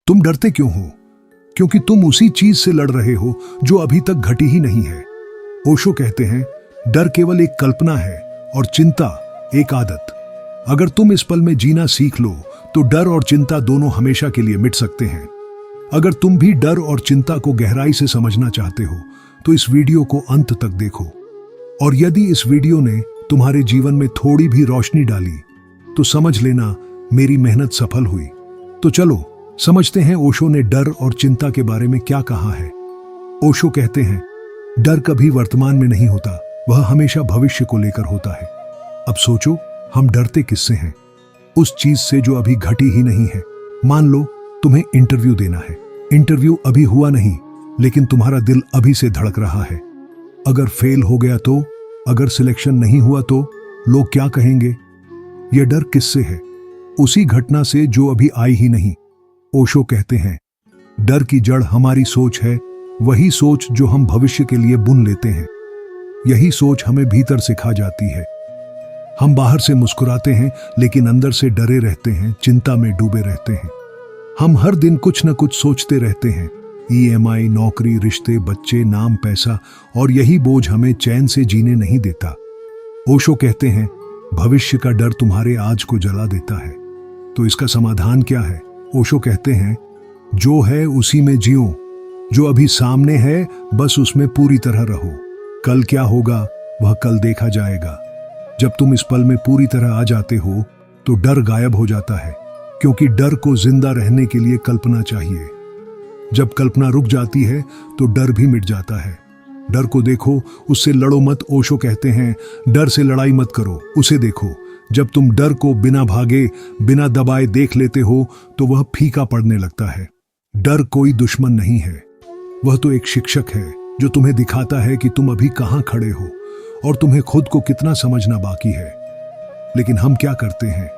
तुम डरते क्यों हो? क्योंकि तुम उसी चीज से लड़ रहे हो जो अभी तक घटी ही नहीं है। ओशो कहते हैं, डर केवल एक कल्पना है और चिंता एक आदत। अगर तुम इस पल में जीना सीख लो तो डर और चिंता दोनों हमेशा के लिए मिट सकते हैं। अगर तुम भी डर और चिंता को गहराई से समझना चाहते हो तो इस वीडियो को अंत तक देखो। और यदि इस वीडियो ने तुम्हारे जीवन में थोड़ी भी रोशनी डाली तो समझ लेना मेरी मेहनत सफल हुई। तो चलो समझते हैं ओशो ने डर और चिंता के बारे में क्या कहा है। ओशो कहते हैं, डर कभी वर्तमान में नहीं होता, वह हमेशा भविष्य को लेकर होता है। अब सोचो, हम डरते किससे हैं? उस चीज से जो अभी घटी ही नहीं है। मान लो तुम्हें इंटरव्यू देना है। इंटरव्यू अभी हुआ नहीं, लेकिन तुम्हारा दिल अभी से धड़क रहा है। अगर फेल हो गया तो, अगर सिलेक्शन नहीं हुआ तो लोग क्या कहेंगे? यह डर किससे है? उसी घटना से जो अभी आई ही नहीं। ओशो कहते हैं, डर की जड़ हमारी सोच है, वही सोच जो हम भविष्य के लिए बुन लेते हैं। यही सोच हमें भीतर से खा जाती है। हम बाहर से मुस्कुराते हैं लेकिन अंदर से डरे रहते हैं, चिंता में डूबे रहते हैं। हम हर दिन कुछ न कुछ सोचते रहते हैं, ईएमआई, नौकरी, रिश्ते, बच्चे, नाम, पैसा, और यही बोझ हमें चैन से जीने नहीं देता। ओशो कहते हैं, भविष्य का डर तुम्हारे आज को जला देता है। तो इसका समाधान क्या है? ओशो कहते हैं, जो है उसी में जियो। जो अभी सामने है बस उसमें पूरी तरह रहो। कल क्या होगा वह कल देखा जाएगा। जब तुम इस पल में पूरी तरह आ जाते हो तो डर गायब हो जाता है, क्योंकि डर को जिंदा रहने के लिए कल्पना चाहिए। जब कल्पना रुक जाती है तो डर भी मिट जाता है। डर को देखो, उससे लड़ो मत। ओशो कहते हैं, डर से लड़ाई मत करो, उसे देखो। जब तुम डर को बिना भागे, बिना दबाए देख लेते हो तो वह फीका पड़ने लगता है। डर कोई दुश्मन नहीं है, वह तो एक शिक्षक है जो तुम्हें दिखाता है कि तुम अभी कहां खड़े हो और तुम्हें खुद को कितना समझना बाकी है। लेकिन हम क्या करते हैं?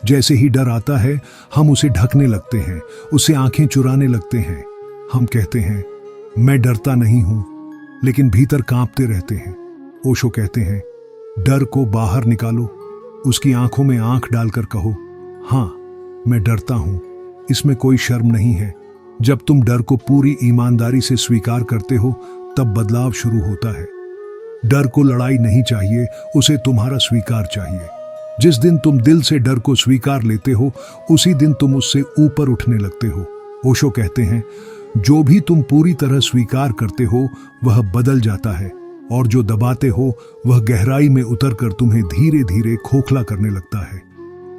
जैसे ही डर आता है हम उसे ढकने लगते हैं, उससे आंखें चुराने लगते हैं। हम कहते हैं, मैं डरता नहीं हूं, लेकिन भीतर कांपते रहते हैं। ओशो कहते हैं, डर को बाहर निकालो, उसकी आंखों में आंख डालकर कहो, हाँ मैं डरता हूं। इसमें कोई शर्म नहीं है। जब तुम डर को पूरी ईमानदारी से स्वीकार करते हो तब बदलाव शुरू होता है। डर को लड़ाई नहीं चाहिए, उसे तुम्हारा स्वीकार चाहिए। जिस दिन तुम दिल से डर को स्वीकार लेते हो उसी दिन तुम उससे ऊपर उठने लगते हो। ओशो कहते हैं, जो भी तुम पूरी तरह स्वीकार करते हो वह बदल जाता है, और जो दबाते हो वह गहराई में उतरकर तुम्हें धीरे धीरे खोखला करने लगता है।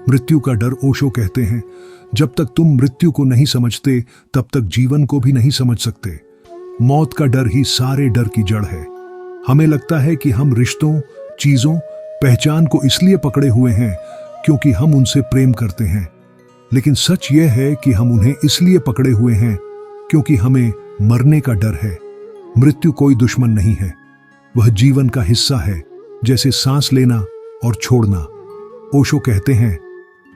मृत्यु का डर। ओशो कहते हैं, जब तक तुम मृत्यु को नहीं समझते तब तक जीवन को भी नहीं समझ सकते। मौत का डर ही सारे डर की जड़ है। हमें लगता है कि हम रिश्तों, चीजों, पहचान को इसलिए पकड़े हुए हैं क्योंकि हम उनसे प्रेम करते हैं, लेकिन सच यह है कि हम उन्हें इसलिए पकड़े हुए हैं क्योंकि हमें मरने का डर है। मृत्यु कोई दुश्मन नहीं है, वह जीवन का हिस्सा है, जैसे सांस लेना और छोड़ना। ओशो कहते हैं,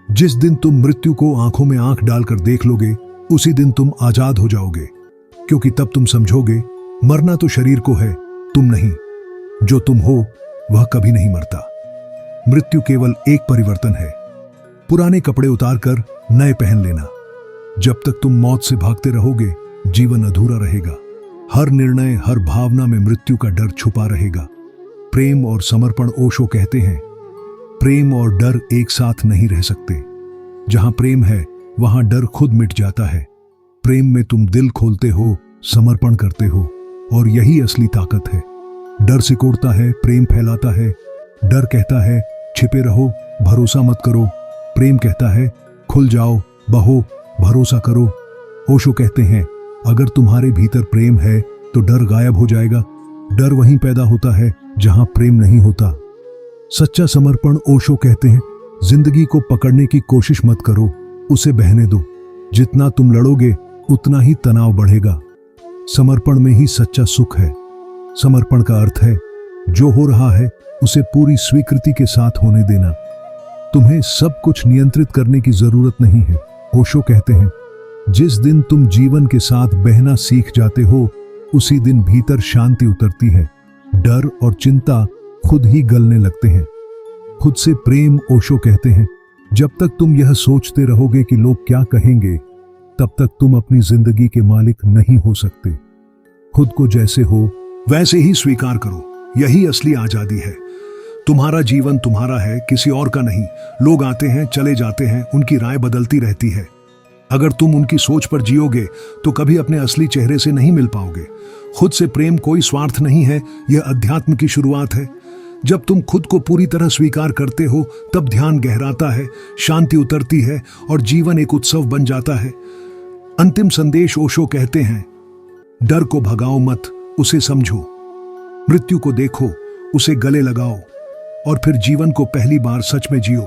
जिस दिन तुम मृत्यु को आंखों में आंख डालकर देख लोगे उसी दिन तुम आजाद हो जाओगे, क्योंकि तब तुम समझोगे मरना तो शरीर को है, तुम नहीं। जो तुम हो वह कभी नहीं मरता। मृत्यु केवल एक परिवर्तन है, पुराने कपड़े उतारकर नए पहन लेना। जब तक तुम मौत से भागते रहोगे जीवन अधूरा रहेगा। हर निर्णय, हर भावना में मृत्यु का डर छुपा रहेगा। प्रेम और समर्पण। ओशो कहते हैं, प्रेम और डर एक साथ नहीं रह सकते। जहां प्रेम है वहां डर खुद मिट जाता है। प्रेम में तुम दिल खोलते हो, समर्पण करते हो, और यही असली ताकत है। डर सिकोड़ता है, प्रेम फैलाता है। डर कहता है छिपे रहो, भरोसा मत करो। प्रेम कहता है खुल जाओ, बहो, भरोसा करो। ओशो कहते हैं, अगर तुम्हारे भीतर प्रेम है तो डर गायब हो जाएगा। डर वहीं पैदा होता है जहां प्रेम नहीं होता। सच्चा समर्पण। ओशो कहते हैं, जिंदगी को पकड़ने की कोशिश मत करो, उसे बहने दो। जितना तुम लड़ोगे उतना ही तनाव बढ़ेगा। समर्पण में ही सच्चा सुख है। समर्पण का अर्थ है जो हो रहा है उसे पूरी स्वीकृति के साथ होने देना। तुम्हें सब कुछ नियंत्रित करने की जरूरत नहीं है। ओशो कहते हैं, जिस दिन तुम जीवन के साथ बहना सीख जाते हो उसी दिन भीतर शांति उतरती है। डर और चिंता खुद ही गलने लगते हैं। खुद से प्रेम। ओशो कहते हैं, जब तक तुम यह सोचते रहोगे कि लोग क्या कहेंगे, तब तक तुम अपनी जिंदगी के मालिक नहीं हो सकते। खुद को जैसे हो वैसे ही स्वीकार करो, यही असली आजादी है। तुम्हारा जीवन तुम्हारा है, किसी और का नहीं। लोग आते हैं चले जाते हैं, उनकी राय बदलती रहती है। अगर तुम उनकी सोच पर जियोगे तो कभी अपने असली चेहरे से नहीं मिल पाओगे। खुद से प्रेम कोई स्वार्थ नहीं है, यह अध्यात्म की शुरुआत है। जब तुम खुद को पूरी तरह स्वीकार करते हो तब ध्यान गहराता है, शांति उतरती है और जीवन एक उत्सव बन जाता है। अंतिम संदेश ओशो कहते हैं, डर को भगाओ मत, उसे समझो। मृत्यु को देखो, उसे गले लगाओ और फिर जीवन को पहली बार सच में जियो।